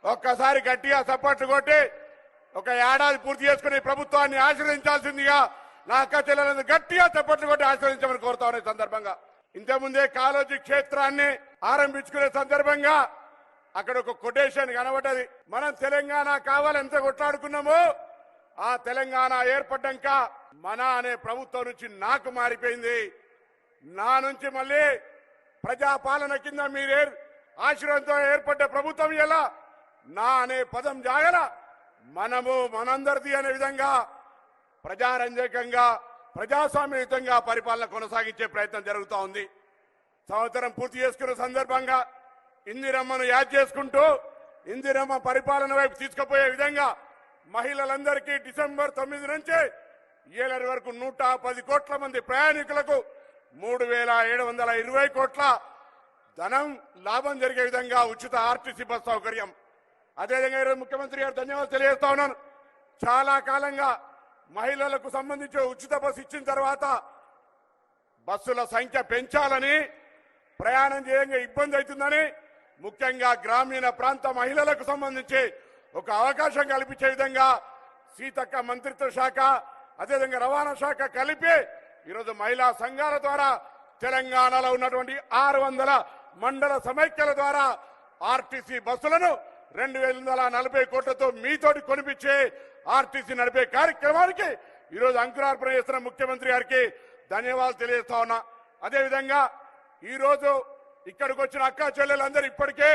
ఒక్కసారి గట్టిగా సపోర్ట్లు కొట్టి ఒక ఏడాది పూర్తి చేసుకుని ప్రభుత్వాన్ని ఆశీర్వదించాల్సిందిగా నా అక్క చెల్లెలను గట్టిగా చప్పట్లు కొట్టి ఆశీర్వదించమని కోరుతా ఉన్న సందర్భంగా ఇంతకుముందే కాళోజీ క్షేత్రాన్ని ఆరంభించుకునే సందర్భంగా అక్కడ ఒక కొటేషన్ కనబడ్డది. మనం తెలంగాణ కావాలంత కొట్లాడుకున్నాము, ఆ తెలంగాణ ఏర్పడ్డాక మన అనే ప్రభుత్వం నుంచి నాకు మారిపోయింది. నా నుంచి మళ్ళీ ప్రజాపాలన కింద మీరే ఆశీర్వాదంతో ఏర్పడ్డ ప్రభుత్వం ఎలా నా అనే పదం జాగల మనము మనందరిది అనే విధంగా ప్రజారంజకంగా ప్రజాస్వామ్యయుతంగా పరిపాలన కొనసాగించే ప్రయత్నం జరుగుతూ ఉంది. సంవత్సరం పూర్తి చేసుకున్న సందర్భంగా ఇందిరమ్మను యాద్ చేసుకుంటూ ఇందిరమ్మ పరిపాలన వైపు తీసుకుపోయే విధంగా మహిళలందరికీ డిసెంబర్ 9 నుంచి 7 వరకు 110 కోట్ల మంది ప్రయాణికులకు 3720 కోట్ల ధనం లాభం జరిగే విధంగా ఉచిత ఆర్టీసీ బస్ సౌకర్యం. అదేవిధంగా ఈరోజు ముఖ్యమంత్రి గారు ధన్యవాదాలు తెలియజేస్తా ఉన్నాను. చాలా కాలంగా మహిళలకు సంబంధించి ఉచిత బస్సు ఇచ్చిన తర్వాత బస్సుల సంఖ్య పెంచాలని, ప్రయాణం చేయగా ఇబ్బంది అవుతుందని, ముఖ్యంగా గ్రామీణ ప్రాంత మహిళలకు సంబంధించి ఒక అవకాశం కల్పించే విధంగా సీతక్క మంత్రిత్వ శాఖ అదేవిధంగా రవాణా శాఖ కలిపి ఈరోజు మహిళా సంఘాల ద్వారా తెలంగాణలో ఉన్నటువంటి 600 మండల సమైక్యల ద్వారా ఆర్టీసీ బస్సులను 2140 కోట్లతో మీతోటి కొనిపించే ఆర్టీసీ నడిపే కార్యక్రమానికి ఈరోజు అంకురార్పణ చేస్తున్న ముఖ్యమంత్రి గారికి ధన్యవాదాలు తెలియజేస్తా ఉన్నా. అదేవిధంగా ఈరోజు ఇక్కడికి వచ్చిన అక్కా చెల్లెలందరూ ఇప్పటికే